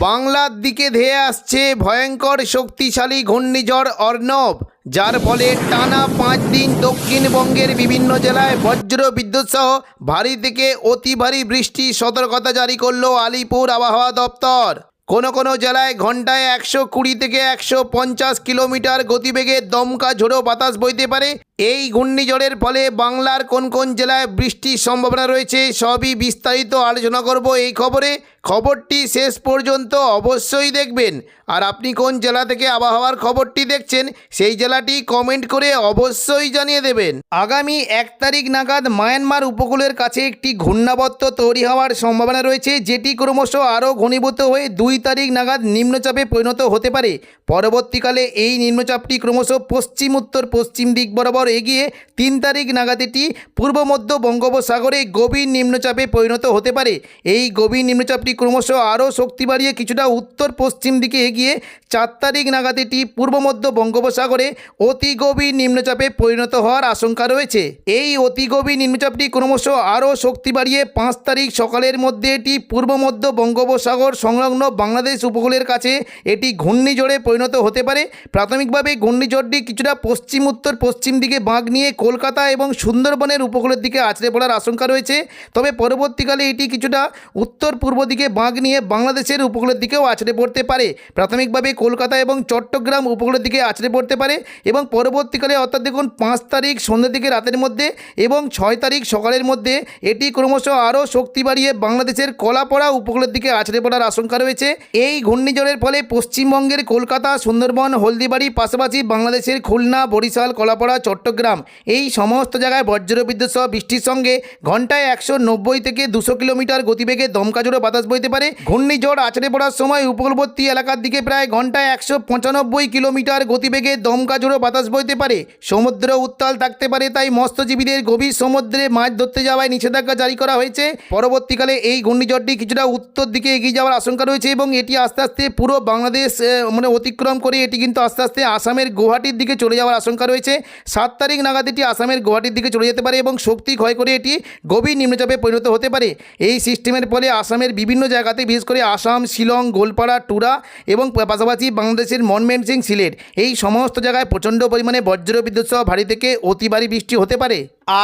বাংলার দিকে ধেয়ে আসছে ভয়ঙ্কর শক্তিশালী ঘূর্ণিঝড় অর্ণব, যার ফলে টানা 5 দিন দক্ষিণবঙ্গের বিভিন্ন জেলায় বজ্র বিদ্যুৎ সহ ভারী থেকে অতি ভারী বৃষ্টির সতর্কতা জারি করল আলিপুর আবহাওয়া দপ্তর। কোনো জেলায় ঘন্টায় 120 থেকে 150 কিলোমিটার গতিবেগে দমকা ঝোড়ো বাতাস বইতে পারে। এই ঘূর্ণিঝড়ের ফলে বাংলার কোন জেলায় বৃষ্টির সম্ভাবনা রয়েছে সবই বিস্তারিত আলোচনা করব এই খবরে। খবরটি শেষ পর্যন্ত অবশ্যই দেখবেন। আর আপনি কোন জেলা থেকে আবহাওয়ার খবরটি দেখছেন সেই জেলাটি কমেন্ট করে অবশ্যই জানিয়ে দেবেন। আগামী 1 তারিখ নাগাদ মায়ানমার উপকূলের কাছে একটি ঘূর্ণাবর্ত তৈরি হওয়ার সম্ভাবনা রয়েছে, যেটি ক্রমশ আরও ঘনীভূত হয়ে 2 তারিখ নাগাদ নিম্নচাপে পরিণত হতে পারে। পরবর্তীকালে এই নিম্নচাপটি ক্রমশ পশ্চিম উত্তর পশ্চিম দিক বরাবর এগিয়ে 3 তারিখ নাগাদ এটি পূর্ব মধ্য বঙ্গোপসাগরে গভীর নিম্নচাপে পরিণত হতে পারে। এই গভীর নিম্নচাপটি ক্রমশ আরও শক্তি বাড়িয়ে কিছুটা উত্তর পশ্চিম দিকে এগিয়ে 4 তারিখ নাগাদ এটি পূর্ব মধ্য বঙ্গোপসাগরে অতি গভীর নিম্নচাপে পরিণত হওয়ার আশঙ্কা রয়েছে। এই অতি গভীর নিম্নচাপটি ক্রমশ আরও শক্তি বাড়িয়ে 5 তারিখ সকালের মধ্যে এটি পূর্ব মধ্য বঙ্গোপসাগর সংলগ্ন বাংলাদেশ উপকূলের কাছে এটি ঘূর্ণিঝড়ে পরিণত হতে পারে। প্রাথমিকভাবে ঘূর্ণিঝড়টি কিছুটা পশ্চিম উত্তর পশ্চিম দিকে বাঁক নিয়ে কলকাতা এবং সুন্দরবনের উপকূলের দিকে আছড়ে পড়ার আশঙ্কা রয়েছে। তবে পরবর্তীকালে এটি কিছুটা উত্তর পূর্ব দিকে বাঁক নিয়ে বাংলাদেশের উপকূলের দিকেও আছড়ে পড়তে পারে। প্রাথমিকভাবে কলকাতা এবং চট্টগ্রাম উপকূলের দিকে আছড়ে পড়তে পারে এবং পরবর্তীকালে অর্থাৎ দেখুন 5 তারিখ সন্ধ্যের দিকে রাতের মধ্যে এবং 6 তারিখ সকালের মধ্যে এটি ক্রমশ আরও শক্তি বাড়িয়ে বাংলাদেশের কলাপাড়া উপকূলের দিকে আছড়ে পড়ার আশঙ্কা রয়েছে। এই ঘূর্ণিঝড়ের ফলে পশ্চিমবঙ্গের কলকাতা, সুন্দরবন, হলদিবাড়ি, পাশাপাশি বাংলাদেশের খুলনা, বরিশাল, কলাপাড়া, চট্টগ্রাম এই সমস্ত জায়গায় বজ্রবিদ্যুৎ সহ বৃষ্টির সঙ্গে ঘন্টায় 190 থেকে 200 কিলোমিটার গতিবেগে দমকা ঝোড়ো বাতাস বইতে পারে। ঘূর্ণিঝড় আছড়ে পড়ার সময় উপকূলবর্তী এলাকার দিকে প্রায় ঘন্টায় 195 কিলোমিটার গতিবেগে দমকা ঝোড়ো বাতাস বইতে পারে। সমুদ্র উত্তাল থাকতে পারে, তাই মৎস্যজীবীদের গভীর সমুদ্রে মাছ ধরতে যাওয়ায় নিষেধাজ্ঞা জারি করা হয়েছে। পরবর্তীকালে এই ঘূর্ণিঝড়টি কিছুটা উত্তর দিকে এগিয়ে যাওয়ার আশঙ্কা রয়েছে এবং এটি আস্তে আস্তে পুরো বাংলাদেশ অতিক্রম করে এটি কিন্তু আস্তে আস্তে আসামের গুয়াহাটির দিকে চলে যাওয়ার আশঙ্কা রয়েছে। 7 তারিখ নাগাদ এটি আসামের গুয়াহাটির দিকে চলে যেতে পারে এবং শক্তি ক্ষয় করে এটি গভীর নিম্নচাপে পরিণত হতে পারে। এই সিস্টেমের ফলে আসামের বিভিন্ন জায়গাতে বিশেষ করে আসাম, শিলং, গোলপাড়া, টুরা এবং পাশাপাশি বাংলাদেশের ময়মনসিংহ, সিলেট এই সমস্ত জায়গায় প্রচণ্ড পরিমাণে বজ্রবিদ্যুৎ সহ ভারী থেকে অতি ভারী বৃষ্টি হতে পারে।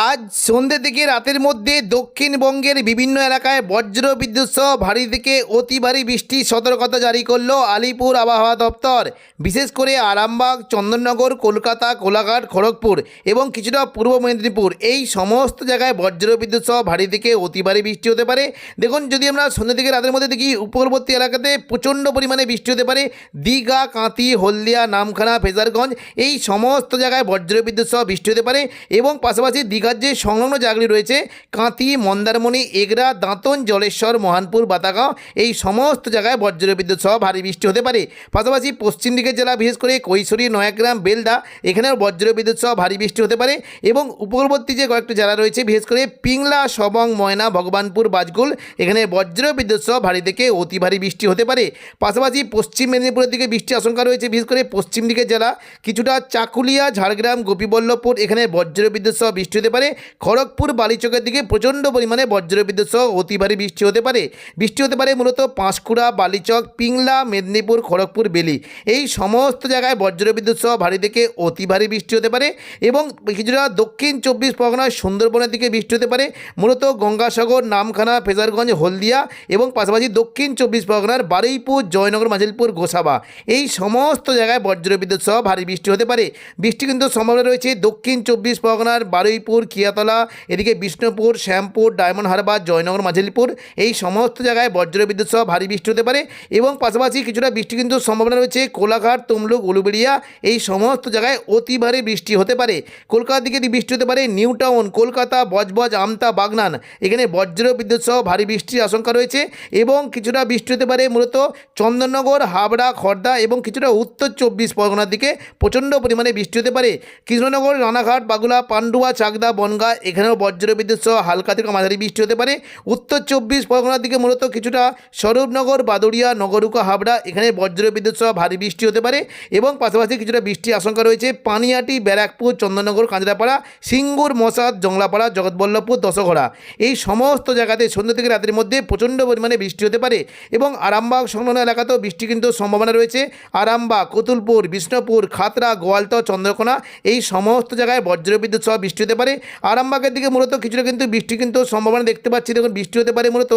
আজ সন্ধ্যে থেকে রাতের মধ্যে দক্ষিণবঙ্গের বিভিন্ন এলাকায় বজ্রবিদ্যুৎ সহ ভারী থেকে অতি ভারী বৃষ্টির সতর্কতা জারি করল আলিপুর আবহাওয়া দপ্তর। বিশেষ করে আরামবাগ, চন্দননগর, কলকাতা, কোলাঘাট, খড়গপুর এবং কিছুটা পূর্ব মেদিনীপুর এই সমস্ত জায়গায় বজ্রবিদ্যুৎ সহ ভারী থেকে অতি ভারী বৃষ্টি হতে পারে। দেখুন, যদি আমরা সন্ধ্যে থেকে রাতের মধ্যে দেখি উপকূলবর্তী এলাকাতে প্রচণ্ড পরিমাণে বৃষ্টি হতে পারে। দীঘা, কাঁথি, হলদিয়া, নামখানা, ফেজারগঞ্জ এই সমস্ত জায়গায় বজ্রবিদ্যুৎ সহ বৃষ্টি হতে পারে এবং পাশাপাশি দীঘার যে সংলগ্ন জায়গাগুলি রয়েছে কাঁথি, মন্দারমণি, এগরা, দাঁতন, জলেশ্বর, মহানপুর, বাতাগাঁও এই সমস্ত জায়গায় বজ্রবিদ্যুৎ সহ ভারী বৃষ্টি হতে পারে। পাশাপাশি পশ্চিম দিকের জেলা বিশেষ করে কৈশোরী, নয়াগ্রাম, বেলদা এখানেও বজ্রবিদ্যুৎ সহ ভারী বৃষ্টি হতে পারে এবং উপকূলবর্তী যে কয়েকটি জেলা রয়েছে বিশেষ করে পিংলা, সবং, ময়না, ভগবানপুর, বাজকুল এখানে বজ্রবিদ্যুৎ সহ ভারী থেকে অতি ভারী বৃষ্টি হতে পারে। পাশাপাশি পশ্চিম মেদিনীপুরের দিকে বৃষ্টির আশঙ্কা রয়েছে বিশেষ করে পশ্চিম দিকের জেলা কিছুটা চাকুলিয়া, ঝাড়গ্রাম, গোপীবল্লভপুর এখানে বজ্রবিদ্যুৎ সহ বৃষ্টি হতে পারে। খড়গপুর, বালিচকের দিকে প্রচণ্ড পরিমাণে বজ্রবিদ্যুৎ সহ অতি ভারী বৃষ্টি হতে পারে। বৃষ্টি হতে পারে মূলত পাঁশকুড়া, বালিচক, পিংলা, মেদিনীপুর, খড়গপুর, বেলি এই সমস্ত জায়গায় বজ্রবিদ্যুৎ সহ ভারী থেকে অতি ভারী বৃষ্টি হতে পারে এবং কিছুটা দক্ষিণ 24 পরগনার সুন্দরবনের দিকে বৃষ্টি হতে পারে মূলত গঙ্গাসাগর, নামখানা, ফেজারগঞ্জ, হলদিয়া এবং পাশাপাশি দক্ষিণ 24 পরগনার বারুইপুর, জয়নগর, মাঝিলপুর, গোসাবা এই সমস্ত জায়গায় বজ্রবিদ্যুৎ সহ ভারী বৃষ্টি হতে পারে। বৃষ্টি কিন্তু সম্ভাবনা রয়েছে দক্ষিণ 24 পরগনার বারুইপুর, কিয়াতলা, এদিকে বিষ্ণুপুর, শ্যামপুর, ডায়মন্ড হারবার, জয়নগর, মাঝিলপুর এই সমস্ত জায়গায় বজ্রবিদ্যুৎ সহ ভারী বৃষ্টি হতে পারে এবং পাশাপাশি কিছুটা বৃষ্টি কিন্তু সম্ভাবনা রয়েছে কোলাঘাট, তমলুক, উলুবেড়িয়া এই সমস্ত জায়গায় অতি ভারী বৃষ্টি হতে পারে। কলকাতার দিকে বৃষ্টি হতে পারে নিউ টাউন, কলকাতা, বজবজ, আমতা, বাগনান এখানে বজ্রবিদ্যুৎ সহ ভারী বৃষ্টির আশঙ্কা রয়েছে এবং কিছুটা বৃষ্টি হতে পারে মূলত চন্দননগর, হাবড়া, খড়দা এবং কিছুটা উত্তর 24 পরগনার দিকে প্রচণ্ড পরিমাণে বৃষ্টি হতে পারে। কৃষ্ণনগর, রানাঘাট, বাগুলা, পান্ডুয়া, চাকদা, বনগা এখানেও বজ্রবিদ্যুৎ সহ হালকা থেকে মাঝারি বৃষ্টি হতে পারে। উত্তর 24 পরগনার দিকে মূলত কিছুটা স্বরূপনগর, বাদুড়িয়া, নগরুকা, হাবড়া এখানে বজ্রবিদ্যুৎ সহ ভারী বৃষ্টি হতে পারে এবং পাশাপাশি কিছুটা বৃষ্টির আশঙ্কা রয়েছে পানিয়াটি, ব্যারাকপুর, চন্দননগর, কাঁচরাপাড়া, সিঙ্গুর, মশাদ, জংলাপাড়া, জগৎবল্লভপুর, দশঘড়া এই সমস্ত জায়গাতে সন্ধ্যা থেকে রাতের মধ্যে প্রচণ্ড পরিমাণে পরিমাণে বৃষ্টি হতে পারে এবং আরামবাগ সংলগ্ন এলাকাতেও বৃষ্টি কিন্তু সম্ভাবনা রয়েছে। আরামবাগ, কতুলপুর, বিষ্ণুপুর, খাতড়া, গোয়ালতহ, চন্দ্রকোনা এই সমস্ত জায়গায় বজ্রবিদ্যুৎ সহ বৃষ্টি হতে পারে। আরামবাগের দিকে মূলত কিছুটা কিন্তু বৃষ্টি কিন্তু সম্ভাবনা দেখতে পাচ্ছি। দেখুন বৃষ্টি হতে পারে মূলত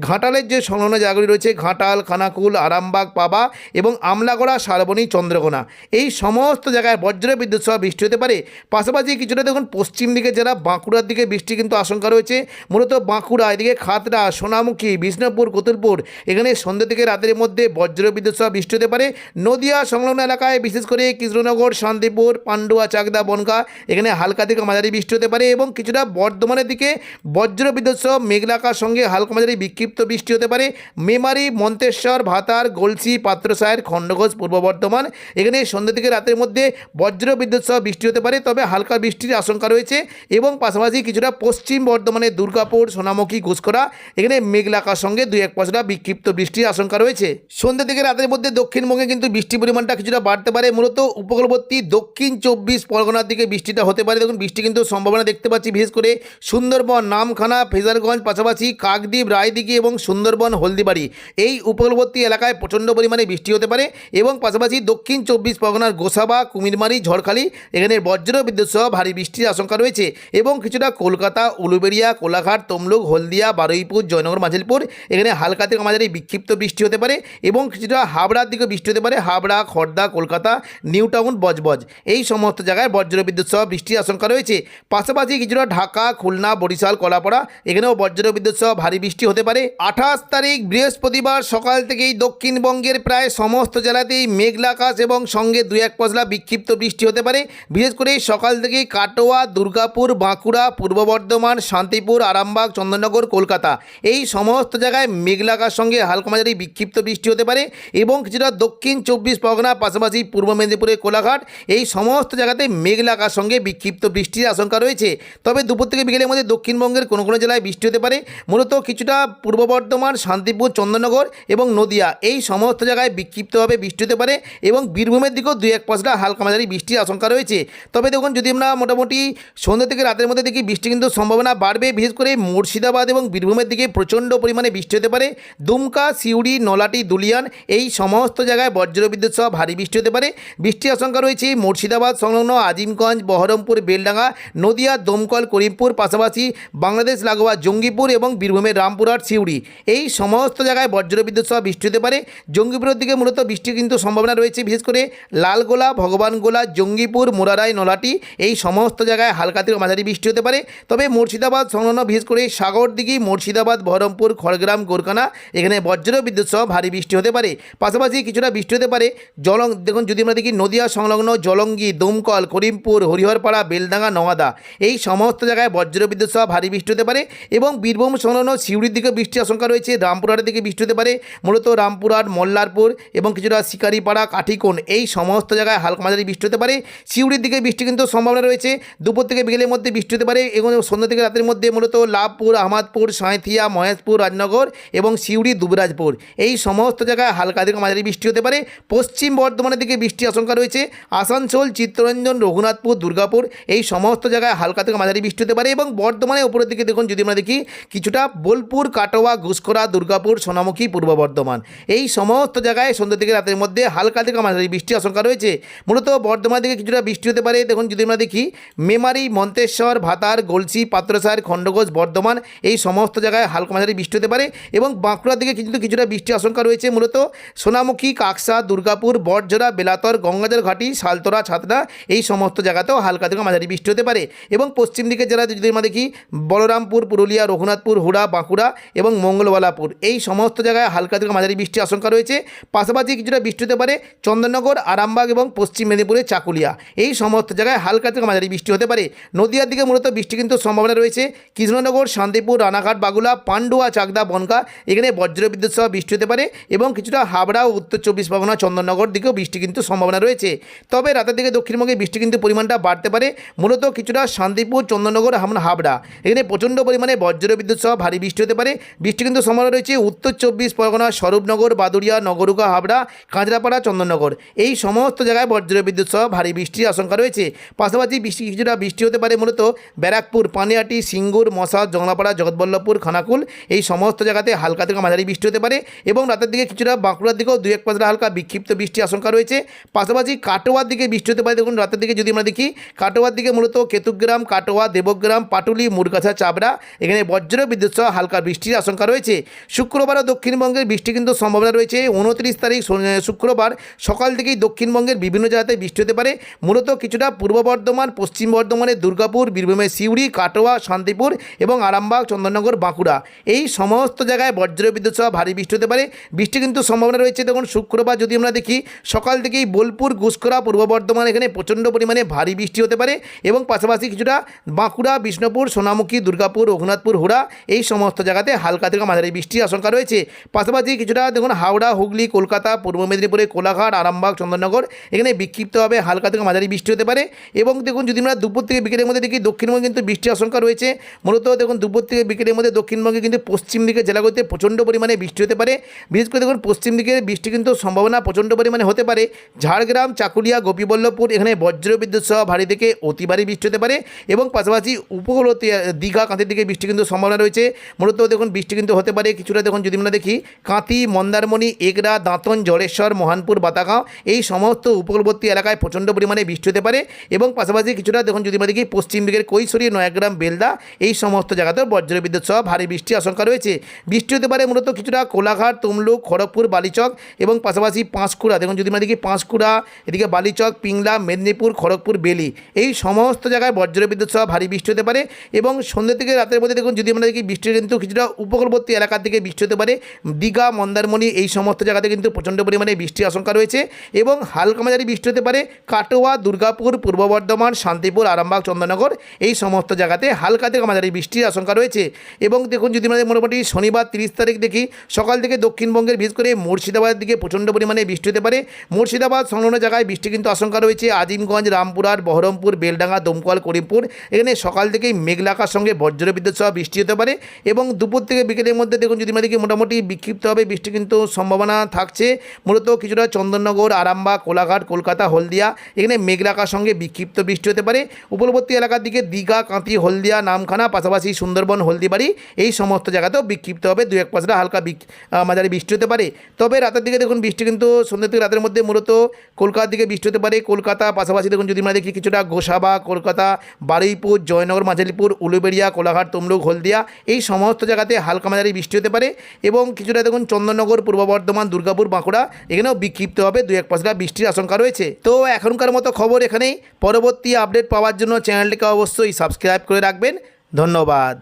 ঘাটালের যে সংলগ্ন জায়গাগুলি রয়েছে, ঘাটাল, খানাকুল, আরামবাগ, পাবা এবং আমলাগড়া, শালবনী, চন্দ্রকোনা এই সমস্ত জায়গায় বজ্রবিদ্যুৎ সহ বৃষ্টি হতে পারে। পাশাপাশি কিছুটা দেখুন পশ্চিম দিকে যারা বাঁকুড়ার দিকে বৃষ্টি কিন্তু আশঙ্কা রয়েছে। মূলত বাঁকুড়া, এদিকে খাতড়া, সোনামুখী, বিষ্ণুপুর, কতুলপুর এখানে সন্ধ্যে থেকে রাতের মধ্যে বজ্রবিদ্যুৎ সহ বৃষ্টি হতে পারে। নদিয়া সংলগ্ন এলাকায় বিশেষ করে কৃষ্ণনগর, শান্তিপুর, পান্ডুয়া, চাকদা, বনগা এখানে হালকা থেকে মাঝারি বৃষ্টি হতে পারে এবং কিছুটা বর্ধমানের দিকে বজ্রবিদ্যুৎ সহ মেঘলা আকাশের সঙ্গে হালকা মাঝারি বিক্ষিপ্ত বৃষ্টি হতে পারে। মেমারি, মন্তেশ্বর, ভাতার, গলসি, পাত্রসায়ের, খণ্ডঘোষ, পূর্ব বর্ধমান এখানে সন্ধ্যে থেকে রাতের মধ্যে বজ্রবিদ্যুৎ সহ বৃষ্টি হতে পারে, তবে হালকা বৃষ্টির আশঙ্কা রয়েছে। এবং পাশাপাশি কিছুটা পশ্চিম বর্ধমানের দুর্গাপুর, সোনামুখী, ঘুষকরা এখানে মেঘলা আকাশের সঙ্গে 2-1 পশলা বিক্ষিপ্ত বৃষ্টির আশঙ্কা রয়েছে। সন্ধ্যে থেকে রাতের মধ্যে দক্ষিণবঙ্গে কিন্তু বৃষ্টির পরিমাণটা কিছুটা বাড়তে পারে। মূলত উপকূলবর্তী দক্ষিণ 24 পরগনার দিকে বৃষ্টিটা হতে পারে। দেখুন বৃষ্টি কিন্তু সম্ভাবনা দেখতে পাচ্ছি বিশেষ করে সুন্দরবন, নামখানা, ফেজারগঞ্জ, পাশাপাশি কাকদ্বীপ, রায়দিঘি এবং সুন্দরবন, হলদিবাড়ি এই উপকূলবর্তী এলাকায় প্রচণ্ড পরিমাণে বৃষ্টি হতে পারে এবং পাশাপাশি দক্ষিণ 24 পরগনার গোসাবা, কুমিরমারি, ঝড়খালি এখানে বজ্রবিদ্যুৎ সহ ভারী বৃষ্টির আশঙ্কা রয়েছে এবং কিছুটা কলকাতা, উলুবেড়িয়া, কোলাঘাট, তমলুক, হলদিয়া, বারুইপুর, জয়নগর, মাঝিলপুর এখানে হালকা থেকে মাঝারি বিক্ষিপ্ত বৃষ্টি হতে পারে এবং কিছুটা হাবড়ার দিকে বৃষ্টি হতে পারে। হাবড়া, খড়দা, কলকাতা, নিউ টাউন, বজবজ এই সমস্ত জায়গায় বজ্রবিদ্যুৎ সহ বৃষ্টির আশঙ্কা রয়েছে। পাশাপাশি কিছুটা ঢাকা, খুলনা, বরিশাল, কলাপাড়া এখানেও বজ্রবিদ্যুৎ সহ ভারী বৃষ্টি হতে পারে। 28 তারিখ বৃহস্পতিবার সকাল থেকেই দক্ষিণবঙ্গের প্রায় সমস্ত জেলাতেই মেঘলা আকাশ এবং সঙ্গে 2-1 পশলা বিক্ষিপ্ত বৃষ্টি হতে পারে। বিশেষ করে সকাল থেকেই কাটোয়া, দুর্গাপুর, বাঁকুড়া, পূর্ব বর্ধমান, শান্তিপুর, আরামবাগ, চন্দননগর, কলকাতা এই সমস্ত জায়গায় মেঘলা আকাশ সঙ্গে হালকা মাঝারি বিক্ষিপ্ত বৃষ্টি হতে পারে এবং কিছুটা দক্ষিণ 24 পরগনা, পাশাপাশি পূর্ব মেদিনীপুরের কোলাঘাট এই সমস্ত জায়গাতে মেঘলা আকাশ সঙ্গে বিক্ষিপ্ত বৃষ্টির আশঙ্কা রয়েছে। তবে দুপুর থেকে বিকেলের মধ্যে দক্ষিণবঙ্গের কোনো কোনো জেলায় বৃষ্টি হতে পারে। মূলত কিছুটা পূর্ব বর্ধমান, শান্তিপুর, চন্দননগর এবং নদিয়া এই সমস্ত জায়গায় বিক্ষিপ্তভাবে বৃষ্টি হতে পারে এবং বীরভূমের দিকেও 2-1 পশলা হালকা মাঝারি বৃষ্টির আশঙ্কা রয়েছে। তবে দেখুন যদি আমরা মোটামুটি সন্ধ্যা থেকে রাতের মধ্যে দেখি বৃষ্টি কিন্তু সম্ভাবনা বাড়বে। বিশেষ করে মুর্শিদাবাদ এবং বীরভূমের দিকে প্রচণ্ড পরিমাণে বৃষ্টি হতে পারে। দুমকা, সিউড়ি, নলাটি, দুলিয়ান এই সমস্ত জায়গায় বজ্রবিদ্যুৎ সহ ভারী বৃষ্টি হতে পারে। বৃষ্টির আশঙ্কা রয়েছে মুর্শিদাবাদ সংলগ্ন আজিমগঞ্জ, বহরমপুর, বেলডাঙ্গা, নদিয়া, দমকল, করিমপুর, পাশাপাশি বাংলাদেশ লাগোয়া জঙ্গিপুর এবং বীরভূমের রামপুরহাট, সিউড়ি এই সমস্ত জায়গায় বজ্রবিদ্যুৎ সহ বৃষ্টি হতে পারে। জঙ্গিপুরের দিকে মূলত বৃষ্টির কিন্তু সম্ভাবনা রয়েছে। বিশেষ করে লালগোলা, ভগবানগোলা, জঙ্গিপুর, মোরারাই, নলাটি এই সমস্ত জায়গায় হালকা থেকে মাঝারি বৃষ্টি হতে পারে। তবে মুর্শিদাবাদ সংলগ্ন বিশেষ করে সাগরদিঘি, মুর্শিদাবাদ, বহরমপুর, খড়গ্রাম, গোরকানা এখানে বজ্রবিদ্যুৎ সহ ভারী বৃষ্টি হতে পারে। পাশাপাশি কিছুটা বৃষ্টি হতে পারে দেখুন যদি আমরা দেখি নদিয়া সংলগ্ন জলঙ্গি, দমকল, করিমপুর, হরিহরপাড়া, বেলডাঙ্গা, নওয়াদা এই সমস্ত জায়গায় বজ্রবিদ্যুৎ সহ ভারী বৃষ্টি হতে পারে এবং বীরভূম সংলগ্ন সিউড়ির দিকে বৃষ্টির আশঙ্কা রয়েছে। রামপুরহাটের দিকে বৃষ্টি হতে পারে। মূলত রামপুরহাট, মল্লারপুর এবং কিছুটা শিকারিপাড়া, কাঠিকোণ এই সমস্ত জায়গায় হালকা মাঝারি বৃষ্টি হতে পারে। সিউড়ির দিকে বৃষ্টি কিন্তু সম্ভাবনা রয়েছে। দুপুর থেকে বিকেলের মধ্যে বৃষ্টি হতে পারে এবং সন্ধ্যা থেকে রাতের মধ্যে মূলত লাভপুর, আহমদপুর, সাঁইথিয়া, মহেশপুর, রাজনগর এবং সিউড়ি, দুবরাজপুর এই সমস্ত জায়গায় হালকা থেকে মাঝারি বৃষ্টি হতে পারে। পশ্চিম বর্ধমানের দিকে বৃষ্টির আশঙ্কা রয়েছে। আসানসোল, চিত্তরঞ্জন, রঘুনাথপুর, দুর্গাপুর এই সমস্ত জায়গায় হালকা থেকে মাঝারি বৃষ্টি হতে পারে এবং বর্ধমানের উপরের দিকে দেখুন যদি আমরা দেখি কিছুটা বোলপুর, কাটোয়া, ঘুষকরা, দুর্গাপুর, সোনামুখী, পূর্ব বর্ধমান এই সমস্ত জায়গায় সন্ধ্যা থেকে রাতের মধ্যে হালকা থেকে মাঝারি বৃষ্টির আশঙ্কা রয়েছে। মূলত বর্ধমানের দিকে কিছুটা বৃষ্টি হতে পারে। দেখুন যদি আমরা দেখি মেমারি, মন্তেশ্বর, ভাতার, গলসি, পাত্রসায়ের, খণ্ডঘোষ, বর্ধমান এই সমস্ত জায়গায় হালকা মাঝারি বৃষ্টি হতে পারে এবং বাঁকুড়ার দিকে কিন্তু কিছুটা বৃষ্টির আশঙ্কা রয়েছে। মূলত সোনামুখী, কাকসা, দুর্গাপুর, বটজোড়া, বেলাতর, গঙ্গাজল ঘাটি, শালতোরা, ছাতনা এই সমস্ত জায়গাতেও হালকা থেকে মাঝারি বৃষ্টি হতে পারে এবং পশ্চিম দিকে যারা যদি আমরা দেখি বলরামপুর, পুরুলিয়া, রঘুনাথপুর, হুড়া, বাঁকুড়া এবং মঙ্গলবালাপুর এই সমস্ত জায়গায় হালকা থেকে মাঝারি বৃষ্টির আশঙ্কা রয়েছে। পাশাপাশি কিছুটা বৃষ্টি হতে পারে চন্দননগর, আরামবাগ এবং পশ্চিম মেদিনীপুরের চাকুলিয়া এই সমস্ত জায়গায় হালকা থেকে মাঝারি বৃষ্টি হতে পারে। নদিয়ার দিকে মূলত বৃষ্টি কিন্তু সম্ভাবনা রয়েছে। কৃষ্ণনগর, শান্তিপুর, রানাঘাট, বাগুলা, পান্ডুয়া, চাকদা, বনগা এখানে বজ্রবিদ্যুৎ সহ বৃষ্টি হতে পারে এবং কিছুটা হাবড়া ও উত্তর 24 পরগনা, চন্দননগর দিকেও বৃষ্টি কিন্তু সম্ভাবনা রয়েছে। তবে রাতের দিকে দক্ষিণবঙ্গে বৃষ্টি কিন্তু পরিমাণটা বাড়তে পারে। মূলত কিছুটা শান্তিপুর, চন্দননগর, হাবড়া এখানে প্রচণ্ড পরিমাণে বজ্রবিদ্যুৎ সহ ভারী বৃষ্টি হতে পারে। বৃষ্টি কিন্তু সম্ভাবনা রয়েছে উত্তর 24 পরগনা, স্বরূপনগর, বাদুড়িয়া, নগরুকা, হাবড়া, কাঁচরাপাড়া, চন্দননগর এই সমস্ত জায়গায় বজ্রবিদ্যুৎ সহ ভারী বৃষ্টির আশঙ্কা রয়েছে। পাশাপাশি কিছুটা বৃষ্টি হতে পারে মূলত ব্যারাকপুর, পানিহাটি, সিঙ্গুর, মশা, জংলাপাড়া, জগৎবল্লভপুর, খানাকুল এই সমস্ত জায়গায় জায়গাতে হালকা থেকে মাঝারি বৃষ্টি হতে পারে এবং রাতের দিকে কিছুটা বাঁকুড়ার দিকেও 2-1 পাঁচটা হালকা বিক্ষিপ্ত বৃষ্টির আশঙ্কা রয়েছে। পাশাপাশি কাটোয়ার দিকে বৃষ্টি হতে পারে। দেখুন রাতের দিকে যদি আমরা দেখি কাটোয়ার দিকে মূলত কেতুগ্রাম, কাটোয়া, দেবগ্রাম, পাটুলি, মুরগাছা, চাবড়া এখানে বজ্র বিদ্যুৎ সহ হালকা বৃষ্টির আশঙ্কা রয়েছে। শুক্রবারও দক্ষিণবঙ্গের বৃষ্টি কিন্তু সম্ভাবনা রয়েছে। 29 তারিখ শুক্রবার সকাল থেকেই দক্ষিণবঙ্গের বিভিন্ন জায়গাতে বৃষ্টি হতে পারে। মূলত কিছুটা পূর্ব বর্ধমান, পশ্চিম বর্ধমানের দুর্গাপুর, বীরভূমের সিউড়ি, কাটোয়া, শান্তিপুর এবং আরামবাগ, চন্দননগর, বাঁকুড়া এই সমস্ত জায়গায় বজ্র বিদ্যুৎ সহ ভারী বৃষ্টি হতে পারে। বৃষ্টি কিন্তু সম্ভাবনা রয়েছে। দেখুন শুক্রবার যদি আমরা দেখি সকাল থেকেই বোলপুর, গুসকরা, পূর্ব বর্ধমান এখানে প্রচণ্ড পরিমাণে ভারী বৃষ্টি হতে পারে এবং পাশাপাশি কিছুটা বাঁকুড়া, বিষ্ণুপুর, সোনামুখী, দুর্গাপুর, রঘুনাথপুর, হুড়া এই সমস্ত জায়গাতে হালকা থেকে মাঝারি বৃষ্টির আশঙ্কা রয়েছে। পাশাপাশি কিছুটা দেখুন হাওড়া, হুগলি, কলকাতা, পূর্ব মেদিনীপুরে কোলাঘাট, আরামবাগ, চন্দননগর এখানে বিক্ষিপ্তভাবে হালকা থেকে মাঝারি বৃষ্টি হতে পারে। এবং দেখুন যদি আমরা দুপুর থেকে বিকেলের মধ্যে দেখি দক্ষিণবঙ্গে কিন্তু বৃষ্টির আশঙ্কা রয়েছে। মূলত দেখুন দুপুর থেকে বিকেলের মধ্যে দক্ষিণবঙ্গে কিন্তু পশ্চিম দিকের জেলাগুলিতে প্রচণ্ড পরিমাণে বৃষ্টি হতে পারে। বিশেষ করে দেখুন পশ্চিম দিকের বৃষ্টি কিন্তু সম্ভাবনা প্রচণ্ড পরিমাণে হতে পারে। ঝাড়গ্রাম, চাকুলিয়া, গোপীবল্লভপুর এখানে বজ্র বিদ্যুৎ সহ ভারী থেকে অতি ভারী বৃষ্টি হতে পারে এবং পাশাপাশি উপকূলবর্তী দীঘা, কাঁথির দিকে বৃষ্টি কিন্তু সম্ভাবনা রয়েছে। মূলত দেখুন বৃষ্টি কিন্তু হতে পারে কিছুটা। দেখুন যদি আমরা দেখি কাঁথি, মন্দারমণি, এগরা, দাঁতন, জলেশ্বর, মহানপুর, বাতাগাঁও এই সমস্ত উপকূলবর্তী এলাকায় প্রচণ্ড পরিমাণে বৃষ্টি হতে পারে এবং পাশাপাশি কিছুটা দেখুন যদি আমরা দেখি পশ্চিম দিকের কৈশোরী, নয়াগ্রাম, বেলদা এই সমস্ত জায়গাতেও বজ্র বিদ্যুৎ সহ ভারী বৃষ্টির আশঙ্কা রয়েছে। বৃষ্টি হতে পারে মূলত কিছুটা কোলাঘাট, তমলুক, খড়গপুর, বালিচক এবং পাশাপাশি পাঁশকুড়া। দেখুন যদি আমরা দেখি পাঁশকুড়া, এদিকে বালিচক, পিংলা, মেদিনীপুর, খড়গপুর, বেলি এই সমস্ত জায়গায় বজ্র বিদ্যুৎ সহ ভারী বৃষ্টি হতে পারে এবং সন্ধ্যে থেকে রাতের মধ্যে দেখুন যদি আমরা দেখি বৃষ্টি কিন্তু কিছুটা উপকূলবর্তী এলাকার দিকে বৃষ্টি হতে পারে। দীঘা, মন্দারমণি এই সমস্ত জায়গাতে কিন্তু প্রচণ্ড পরিমাণে বৃষ্টির আশঙ্কা রয়েছে এবং হালকা মাঝারি বৃষ্টি হতে পারে কাটোয়া, দুর্গাপুর, পূর্ব বর্ধমান, শান্তিপুর, আরামবাগ, চন্দননগর এই সমস্ত জায়গাতে হালকা থেকে মাঝারি বৃষ্টির আশঙ্কা রয়েছে। এবং দেখুন যদি আমরা মোটামুটি শনিবার 30 তারিখ দেখি সকাল থেকে দক্ষিণবঙ্গের বিশেষ করে মুর্শিদাবাদের দিকে প্রচণ্ড পরিমাণে বৃষ্টি হতে পারে। মুর্শিদাবাদ সংলগ্ন জায়গায় বৃষ্টি কিন্তু আশঙ্কা রয়েছে। আজিমগঞ্জ, রামপুরহাট, বহরমপুর, বেলডাঙ্গা, দমকল, করিমপুর এখানে সকাল থেকেই মেঘলাকার সঙ্গে বজ্র বিদ্যুৎ সহ বৃষ্টি হতে পারে এবং দুপুর থেকে বিকেলের মধ্যে দেখুন যদি আমরা দেখি মোটামুটি বিক্ষিপ্তভাবে বৃষ্টি কিন্তু সম্ভাবনা থাকছে। মূলত কিছুটা চন্দননগর, আরামবাগ, কোলাঘাট, কলকাতা, হলদিয়া এখানে মেঘলাকার সঙ্গে বিক্ষিপ্ত বৃষ্টি হতে পারে। উপকূলবর্তী এলাকার দিকে দীঘা, কাঁথি, হলদিয়া, নামখানা পাশাপাশি সুন্দরবন, হলদিবাড়ি এই সমস্ত জায়গাতেও বিক্ষিপ্তভাবে 2-1 পাঁচটা হালকা মাঝারি বৃষ্টি হতে পারে। তবে রাতের দিকে দেখুন বৃষ্টি কিন্তু সন্ধ্যা থেকে রাতের মধ্যে মূলত কলকাতার দিকে বৃষ্টি হতে পারে। কলকাতা পাশাপাশি দেখুন যদি আমরা দেখি কিছুটা গোসাবা, কলকাতা, বারুইপুর, জয়নগর, মাঝালিপুর, উলুবেড়িয়া, কোলাঘাট, তমলুক, হলদিয়া এই সমস্ত জায়গাতে হালকা মাঝারি বৃষ্টি হতে পারে এবং কিছুটা দেখুন চন্দননগর, পূর্ব বর্ধমান, দুর্গাপুর, বাঁকুড়া এখানেও বিক্ষিপ্তভাবে 2-1 পাঁচটা বৃষ্টির আশঙ্কা রয়েছে। তো এখনকার মতো খবর এখানেই। পরবর্তী আপডেট পাওয়ার জন্য চ্যানেলটিকে অবশ্যই সাবস্ক্রাইব করে রাখবেন। ধন্যবাদ।